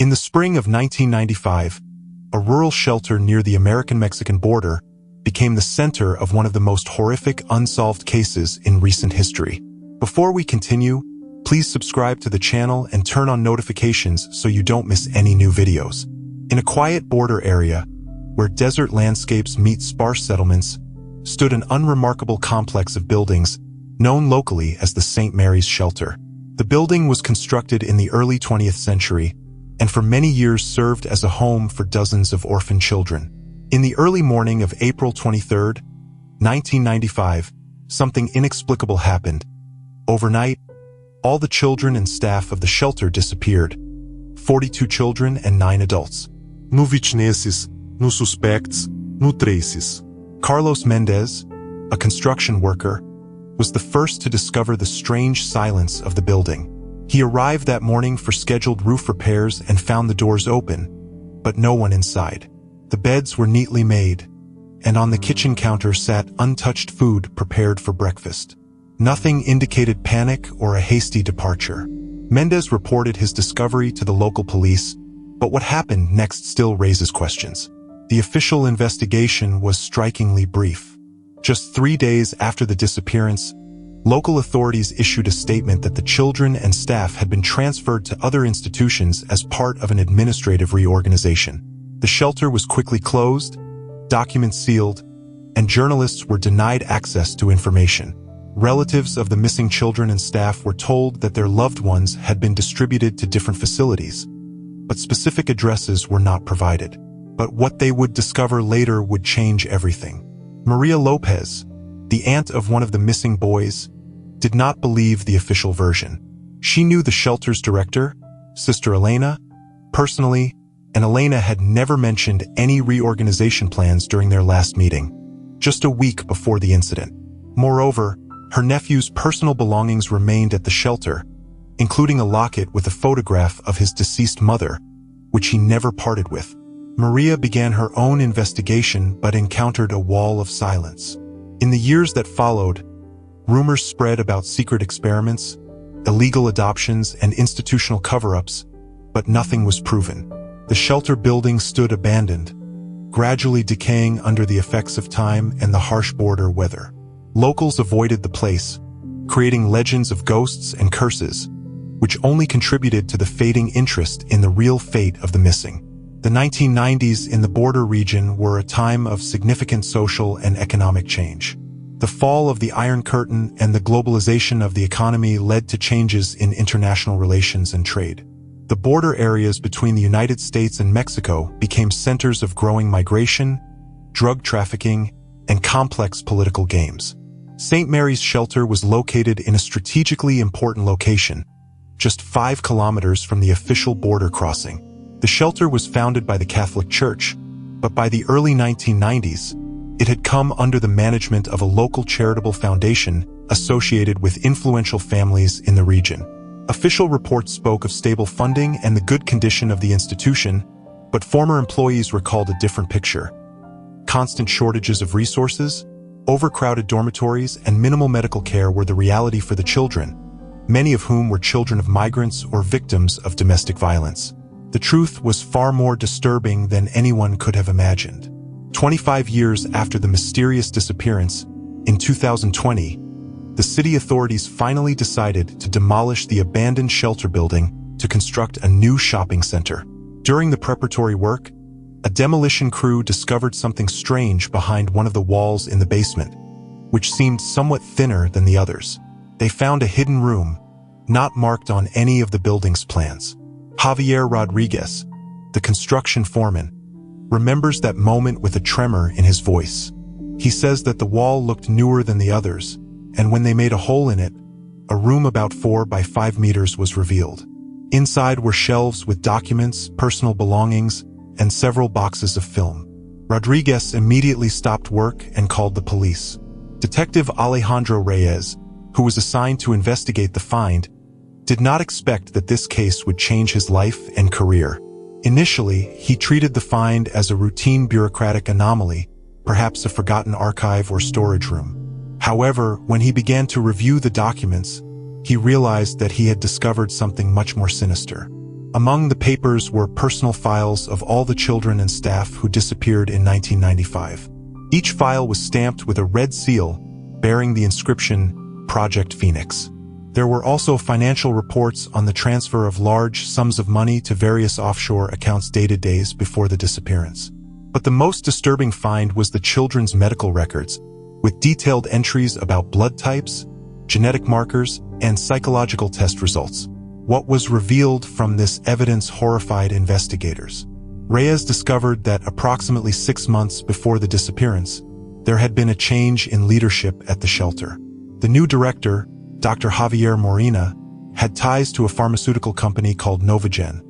In the spring of 1995, a rural shelter near the American-Mexican border became the center of one of the most horrific unsolved cases in recent history. Before we continue, please subscribe to the channel and turn on notifications so you don't miss any new videos. In a quiet border area, where desert landscapes meet sparse settlements, stood an unremarkable complex of buildings known locally as the St. Mary's Shelter. The building was constructed in the early 20th century and for many years served as a home for dozens of orphan children. In the early morning of April 23, 1995, something inexplicable happened. Overnight, all the children and staff of the shelter disappeared. 42 children and 9 adults. No witnesses, no suspects, no traces. Carlos Mendez, a construction worker, was the first to discover the strange silence of the building. He arrived that morning for scheduled roof repairs and found the doors open, but no one inside. The beds were neatly made, and on the kitchen counter sat untouched food prepared for breakfast. Nothing indicated panic or a hasty departure. Mendez reported his discovery to the local police, but what happened next still raises questions. The official investigation was strikingly brief. Just 3 days after the disappearance, local authorities issued a statement that the children and staff had been transferred to other institutions as part of an administrative reorganization. The shelter was quickly closed, documents sealed, and journalists were denied access to information. Relatives of the missing children and staff were told that their loved ones had been distributed to different facilities, but specific addresses were not provided. But what they would discover later would change everything. Maria Lopez, the aunt of one of the missing boys, did not believe the official version. She knew the shelter's director, Sister Elena, personally, and Elena had never mentioned any reorganization plans during their last meeting, just a week before the incident. Moreover, her nephew's personal belongings remained at the shelter, including a locket with a photograph of his deceased mother, which he never parted with. Maria began her own investigation but encountered a wall of silence. In the years that followed, rumors spread about secret experiments, illegal adoptions, and institutional cover-ups, but nothing was proven. The shelter building stood abandoned, gradually decaying under the effects of time and the harsh border weather. Locals avoided the place, creating legends of ghosts and curses, which only contributed to the fading interest in the real fate of the missing. The 1990s in the border region were a time of significant social and economic change. The fall of the Iron Curtain and the globalization of the economy led to changes in international relations and trade. The border areas between the United States and Mexico became centers of growing migration, drug trafficking, and complex political games. St. Mary's Shelter was located in a strategically important location, just 5 kilometers from the official border crossing. The shelter was founded by the Catholic Church, but by the early 1990s, it had come under the management of a local charitable foundation associated with influential families in the region. Official reports spoke of stable funding and the good condition of the institution, but former employees recalled a different picture. Constant shortages of resources, overcrowded dormitories, and minimal medical care were the reality for the children, many of whom were children of migrants or victims of domestic violence. The truth was far more disturbing than anyone could have imagined. 25 years after the mysterious disappearance, in 2020, the city authorities finally decided to demolish the abandoned shelter building to construct a new shopping center. During the preparatory work, a demolition crew discovered something strange behind one of the walls in the basement, which seemed somewhat thinner than the others. They found a hidden room, not marked on any of the building's plans. Javier Rodriguez, the construction foreman, remembers that moment with a tremor in his voice. He says that the wall looked newer than the others, and when they made a hole in it, a room about 4 by 5 meters was revealed. Inside were shelves with documents, personal belongings, and several boxes of film. Rodriguez immediately stopped work and called the police. Detective Alejandro Reyes, who was assigned to investigate the find, did not expect that this case would change his life and career. Initially, he treated the find as a routine bureaucratic anomaly, perhaps a forgotten archive or storage room. However, when he began to review the documents, he realized that he had discovered something much more sinister. Among the papers were personal files of all the children and staff who disappeared in 1995. Each file was stamped with a red seal bearing the inscription Project Phoenix. There were also financial reports on the transfer of large sums of money to various offshore accounts dated days before the disappearance. But the most disturbing find was the children's medical records, with detailed entries about blood types, genetic markers, and psychological test results. What was revealed from this evidence horrified investigators. Reyes discovered that approximately 6 months before the disappearance, there had been a change in leadership at the shelter. The new director, Dr. Javier Morena, had ties to a pharmaceutical company called Novagen,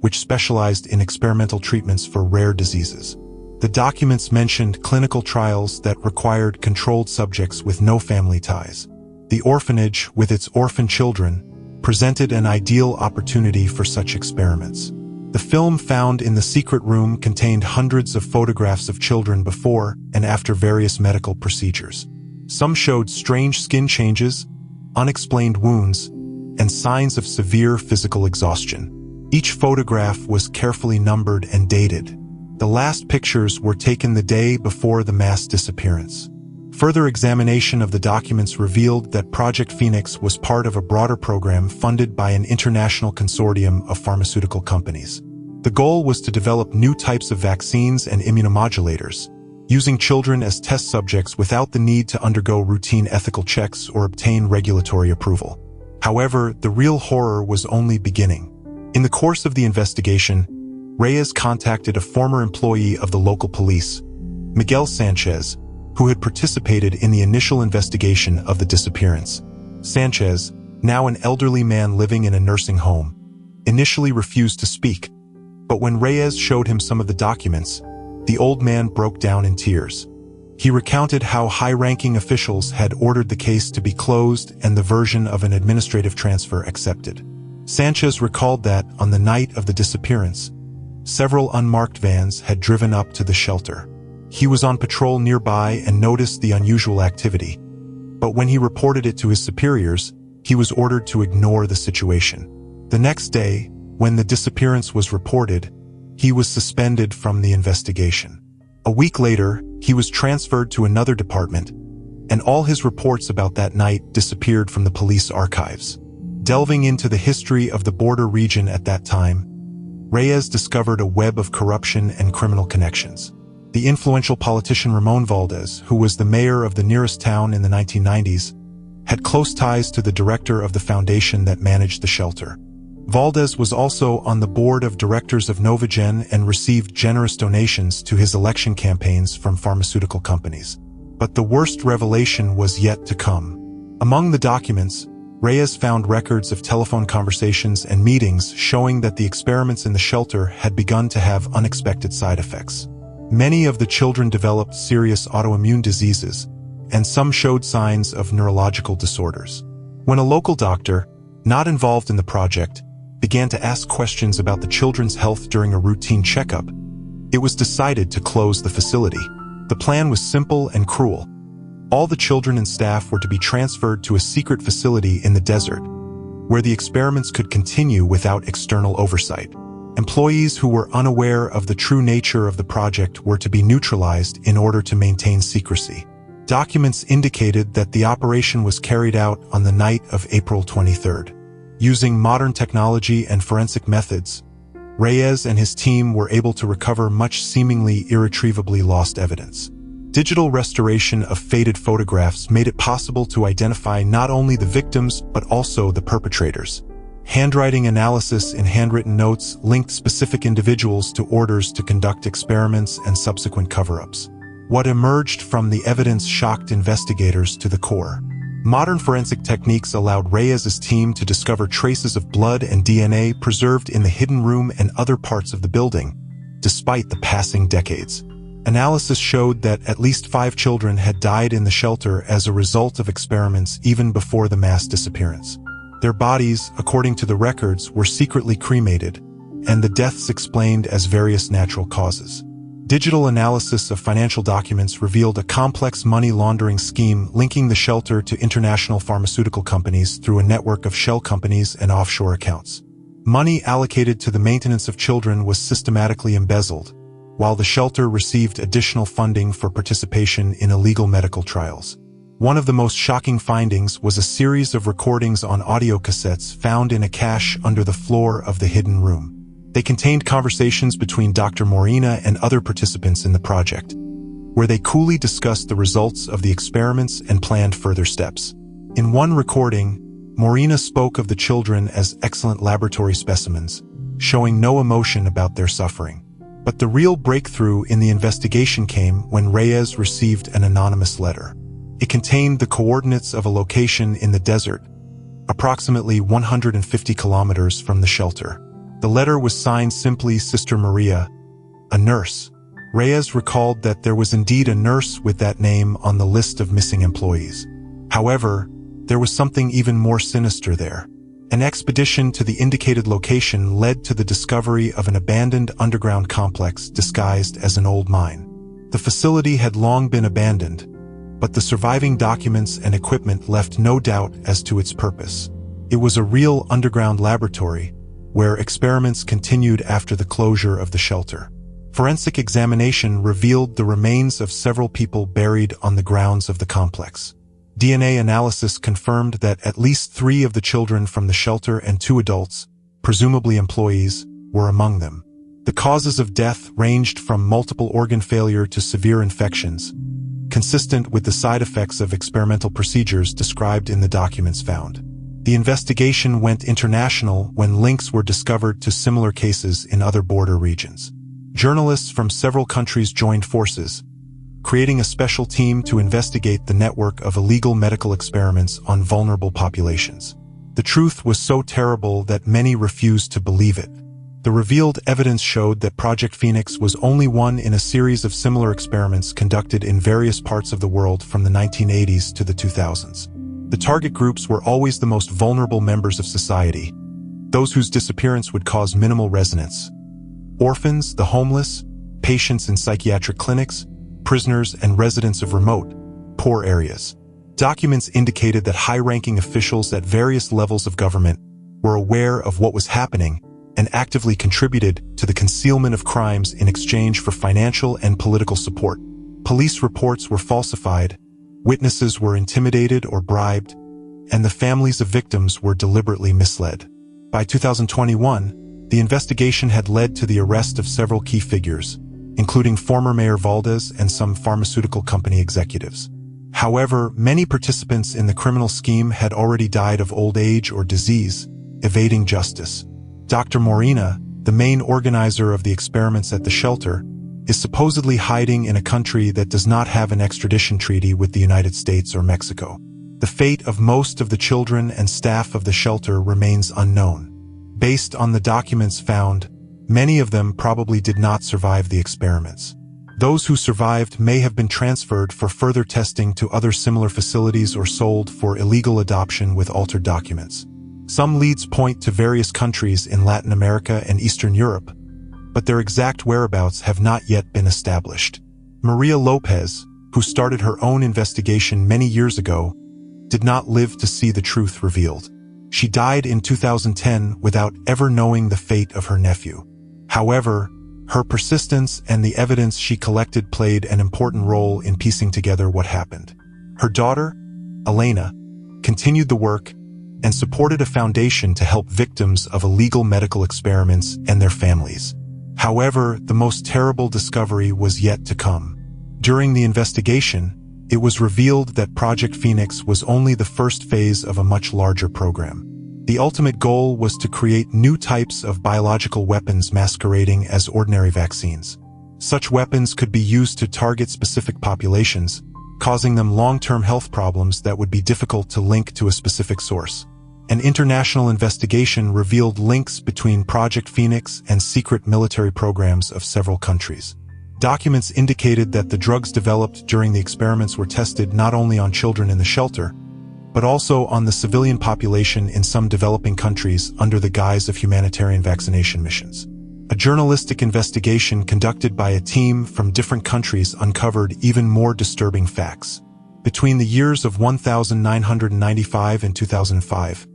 which specialized in experimental treatments for rare diseases. The documents mentioned clinical trials that required controlled subjects with no family ties. The orphanage, with its orphan children, presented an ideal opportunity for such experiments. The film found in the secret room contained hundreds of photographs of children before and after various medical procedures. Some showed strange skin changes, unexplained wounds, and signs of severe physical exhaustion. Each photograph was carefully numbered and dated. The last pictures were taken the day before the mass disappearance. Further examination of the documents revealed that Project Phoenix was part of a broader program funded by an international consortium of pharmaceutical companies. The goal was to develop new types of vaccines and immunomodulators, using children as test subjects without the need to undergo routine ethical checks or obtain regulatory approval. However, the real horror was only beginning. In the course of the investigation, Reyes contacted a former employee of the local police, Miguel Sanchez, who had participated in the initial investigation of the disappearance. Sanchez, now an elderly man living in a nursing home, initially refused to speak, but when Reyes showed him some of the documents, the old man broke down in tears. He recounted how high-ranking officials had ordered the case to be closed and the version of an administrative transfer accepted. Sanchez recalled that, on the night of the disappearance, several unmarked vans had driven up to the shelter. He was on patrol nearby and noticed the unusual activity, but when he reported it to his superiors, he was ordered to ignore the situation. The next day, when the disappearance was reported, he was suspended from the investigation. A week later, he was transferred to another department, and all his reports about that night disappeared from the police archives. Delving into the history of the border region at that time, Reyes discovered a web of corruption and criminal connections. The influential politician Ramon Valdez, who was the mayor of the nearest town in the 1990s, had close ties to the director of the foundation that managed the shelter. Valdez was also on the board of directors of Novagen and received generous donations to his election campaigns from pharmaceutical companies. But the worst revelation was yet to come. Among the documents, Reyes found records of telephone conversations and meetings showing that the experiments in the shelter had begun to have unexpected side effects. Many of the children developed serious autoimmune diseases, and some showed signs of neurological disorders. When a local doctor, not involved in the project, began to ask questions about the children's health during a routine checkup, it was decided to close the facility. The plan was simple and cruel. All the children and staff were to be transferred to a secret facility in the desert, where the experiments could continue without external oversight. Employees who were unaware of the true nature of the project were to be neutralized in order to maintain secrecy. Documents indicated that the operation was carried out on the night of April 23rd. Using modern technology and forensic methods, Reyes and his team were able to recover much seemingly irretrievably lost evidence. Digital restoration of faded photographs made it possible to identify not only the victims but also the perpetrators. Handwriting analysis in handwritten notes linked specific individuals to orders to conduct experiments and subsequent cover-ups. What emerged from the evidence shocked investigators to the core. Modern forensic techniques allowed Reyes' team to discover traces of blood and DNA preserved in the hidden room and other parts of the building, despite the passing decades. Analysis showed that at least 5 children had died in the shelter as a result of experiments even before the mass disappearance. Their bodies, according to the records, were secretly cremated, and the deaths explained as various natural causes. Digital analysis of financial documents revealed a complex money laundering scheme linking the shelter to international pharmaceutical companies through a network of shell companies and offshore accounts. Money allocated to the maintenance of children was systematically embezzled, while the shelter received additional funding for participation in illegal medical trials. One of the most shocking findings was a series of recordings on audio cassettes found in a cache under the floor of the hidden room. They contained conversations between Dr. Morina and other participants in the project, where they coolly discussed the results of the experiments and planned further steps. In one recording, Morina spoke of the children as excellent laboratory specimens, showing no emotion about their suffering. But the real breakthrough in the investigation came when Reyes received an anonymous letter. It contained the coordinates of a location in the desert, approximately 150 kilometers from the shelter. The letter was signed simply Sister Maria, a nurse. Reyes recalled that there was indeed a nurse with that name on the list of missing employees. However, there was something even more sinister there. An expedition to the indicated location led to the discovery of an abandoned underground complex disguised as an old mine. The facility had long been abandoned, but the surviving documents and equipment left no doubt as to its purpose. It was a real underground laboratory, where experiments continued after the closure of the shelter. Forensic examination revealed the remains of several people buried on the grounds of the complex. DNA analysis confirmed that at least 3 of the children from the shelter and 2 adults, presumably employees, were among them. The causes of death ranged from multiple organ failure to severe infections, consistent with the side effects of experimental procedures described in the documents found. The investigation went international when links were discovered to similar cases in other border regions. Journalists from several countries joined forces, creating a special team to investigate the network of illegal medical experiments on vulnerable populations. The truth was so terrible that many refused to believe it. The revealed evidence showed that Project Phoenix was only one in a series of similar experiments conducted in various parts of the world from the 1980s to the 2000s. The target groups were always the most vulnerable members of society, those whose disappearance would cause minimal resonance. Orphans, the homeless, patients in psychiatric clinics, prisoners, and residents of remote, poor areas. Documents indicated that high-ranking officials at various levels of government were aware of what was happening and actively contributed to the concealment of crimes in exchange for financial and political support. Police reports were falsified, witnesses were intimidated or bribed, and the families of victims were deliberately misled. By 2021, the investigation had led to the arrest of several key figures, including former Mayor Valdez and some pharmaceutical company executives. However, many participants in the criminal scheme had already died of old age or disease, evading justice. Dr. Morina, the main organizer of the experiments at the shelter, is supposedly hiding in a country that does not have an extradition treaty with the United States or Mexico. The fate of most of the children and staff of the shelter remains unknown. Based on the documents found, many of them probably did not survive the experiments. Those who survived may have been transferred for further testing to other similar facilities or sold for illegal adoption with altered documents. Some leads point to various countries in Latin America and Eastern Europe, but their exact whereabouts have not yet been established. Maria Lopez, who started her own investigation many years ago, did not live to see the truth revealed. She died in 2010 without ever knowing the fate of her nephew. However, her persistence and the evidence she collected played an important role in piecing together what happened. Her daughter, Elena, continued the work and supported a foundation to help victims of illegal medical experiments and their families. However, the most terrible discovery was yet to come. During the investigation, it was revealed that Project Phoenix was only the first phase of a much larger program. The ultimate goal was to create new types of biological weapons masquerading as ordinary vaccines. Such weapons could be used to target specific populations, causing them long-term health problems that would be difficult to link to a specific source. An international investigation revealed links between Project Phoenix and secret military programs of several countries. Documents indicated that the drugs developed during the experiments were tested not only on children in the shelter, but also on the civilian population in some developing countries under the guise of humanitarian vaccination missions. A journalistic investigation conducted by a team from different countries uncovered even more disturbing facts. Between the years of 1995 and 2005,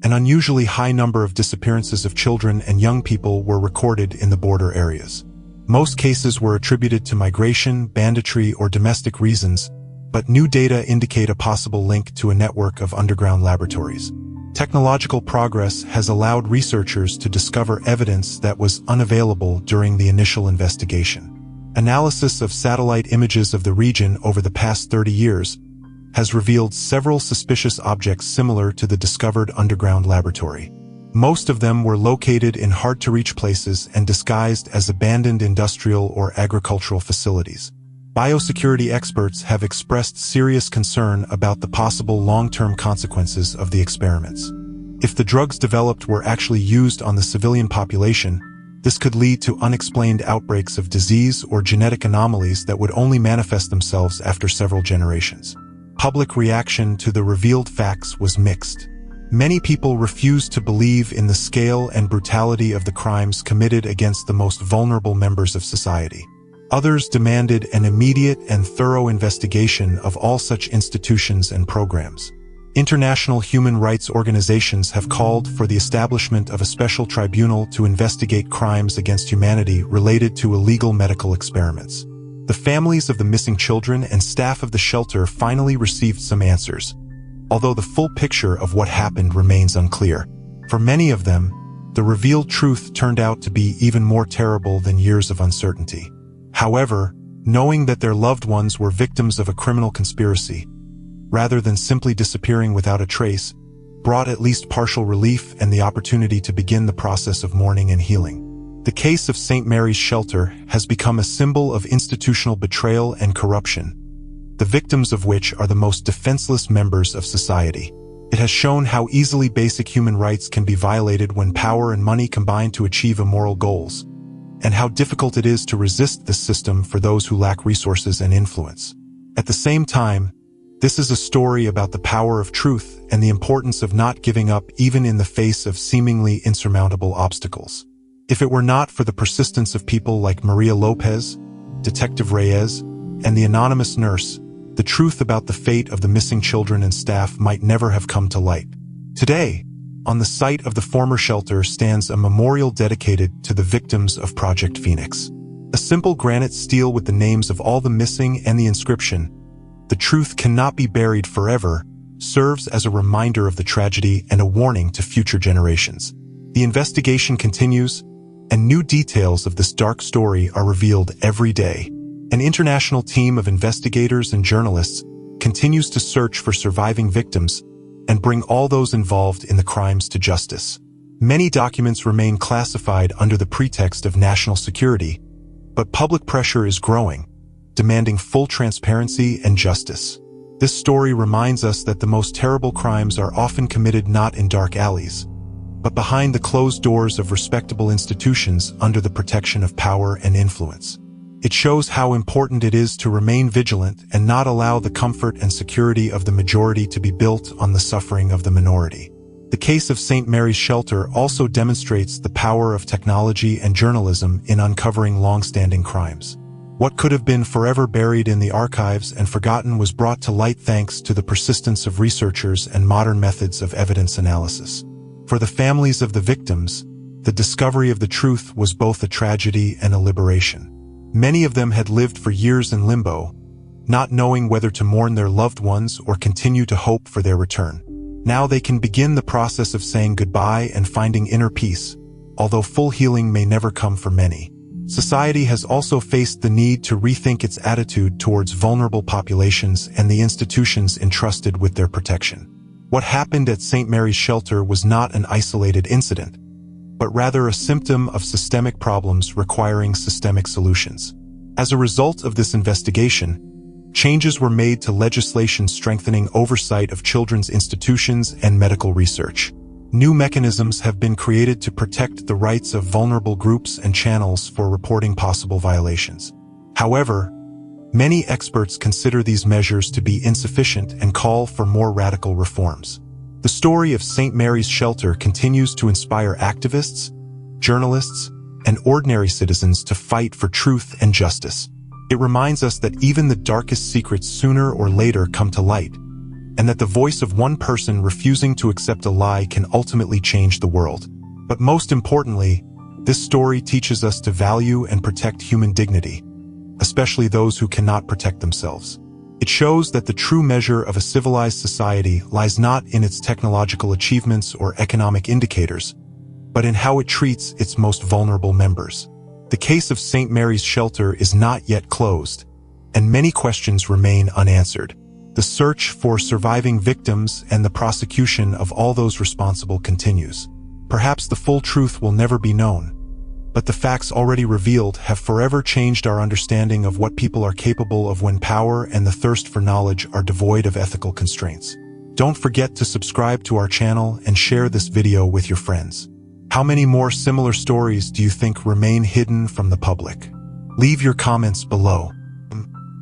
An unusually high number of disappearances of children and young people were recorded in the border areas. Most cases were attributed to migration, banditry, or domestic reasons, but new data indicate a possible link to a network of underground laboratories. Technological progress has allowed researchers to discover evidence that was unavailable during the initial investigation. Analysis of satellite images of the region over the past 30 years has revealed several suspicious objects similar to the discovered underground laboratory. Most of them were located in hard-to-reach places and disguised as abandoned industrial or agricultural facilities. Biosecurity experts have expressed serious concern about the possible long-term consequences of the experiments. If the drugs developed were actually used on the civilian population, this could lead to unexplained outbreaks of disease or genetic anomalies that would only manifest themselves after several generations. Public reaction to the revealed facts was mixed. Many people refused to believe in the scale and brutality of the crimes committed against the most vulnerable members of society. Others demanded an immediate and thorough investigation of all such institutions and programs. International human rights organizations have called for the establishment of a special tribunal to investigate crimes against humanity related to illegal medical experiments. The families of the missing children and staff of the shelter finally received some answers, although the full picture of what happened remains unclear. For many of them, the revealed truth turned out to be even more terrible than years of uncertainty. However, knowing that their loved ones were victims of a criminal conspiracy, rather than simply disappearing without a trace, brought at least partial relief and the opportunity to begin the process of mourning and healing. The case of St. Mary's Shelter has become a symbol of institutional betrayal and corruption, the victims of which are the most defenseless members of society. It has shown how easily basic human rights can be violated when power and money combine to achieve immoral goals, and how difficult it is to resist this system for those who lack resources and influence. At the same time, this is a story about the power of truth and the importance of not giving up even in the face of seemingly insurmountable obstacles. If it were not for the persistence of people like Maria Lopez, Detective Reyes, and the anonymous nurse, the truth about the fate of the missing children and staff might never have come to light. Today, on the site of the former shelter stands a memorial dedicated to the victims of Project Phoenix. A simple granite stele with the names of all the missing and the inscription, "The truth cannot be buried forever," serves as a reminder of the tragedy and a warning to future generations. The investigation continues, and new details of this dark story are revealed every day. An international team of investigators and journalists continues to search for surviving victims and bring all those involved in the crimes to justice. Many documents remain classified under the pretext of national security, but public pressure is growing, demanding full transparency and justice. This story reminds us that the most terrible crimes are often committed not in dark alleys, but behind the closed doors of respectable institutions under the protection of power and influence. It shows how important it is to remain vigilant and not allow the comfort and security of the majority to be built on the suffering of the minority. The case of St. Mary's Shelter also demonstrates the power of technology and journalism in uncovering long-standing crimes. What could have been forever buried in the archives and forgotten was brought to light thanks to the persistence of researchers and modern methods of evidence analysis. For the families of the victims, the discovery of the truth was both a tragedy and a liberation. Many of them had lived for years in limbo, not knowing whether to mourn their loved ones or continue to hope for their return. Now they can begin the process of saying goodbye and finding inner peace, although full healing may never come for many. Society has also faced the need to rethink its attitude towards vulnerable populations and the institutions entrusted with their protection. What happened at St. Mary's Shelter was not an isolated incident, but rather a symptom of systemic problems requiring systemic solutions. As a result of this investigation, changes were made to legislation strengthening oversight of children's institutions and medical research. New mechanisms have been created to protect the rights of vulnerable groups and channels for reporting possible violations. However, many experts consider these measures to be insufficient and call for more radical reforms. The story of St. Mary's Shelter continues to inspire activists, journalists, and ordinary citizens to fight for truth and justice. It reminds us that even the darkest secrets sooner or later come to light, and that the voice of one person refusing to accept a lie can ultimately change the world. But most importantly, this story teaches us to value and protect human dignity, especially those who cannot protect themselves. It shows that the true measure of a civilized society lies not in its technological achievements or economic indicators, but in how it treats its most vulnerable members. The case of St. Mary's Shelter is not yet closed, and many questions remain unanswered. The search for surviving victims and the prosecution of all those responsible continues. Perhaps the full truth will never be known, but the facts already revealed have forever changed our understanding of what people are capable of when power and the thirst for knowledge are devoid of ethical constraints. Don't forget to subscribe to our channel and share this video with your friends. How many more similar stories do you think remain hidden from the public? Leave your comments below.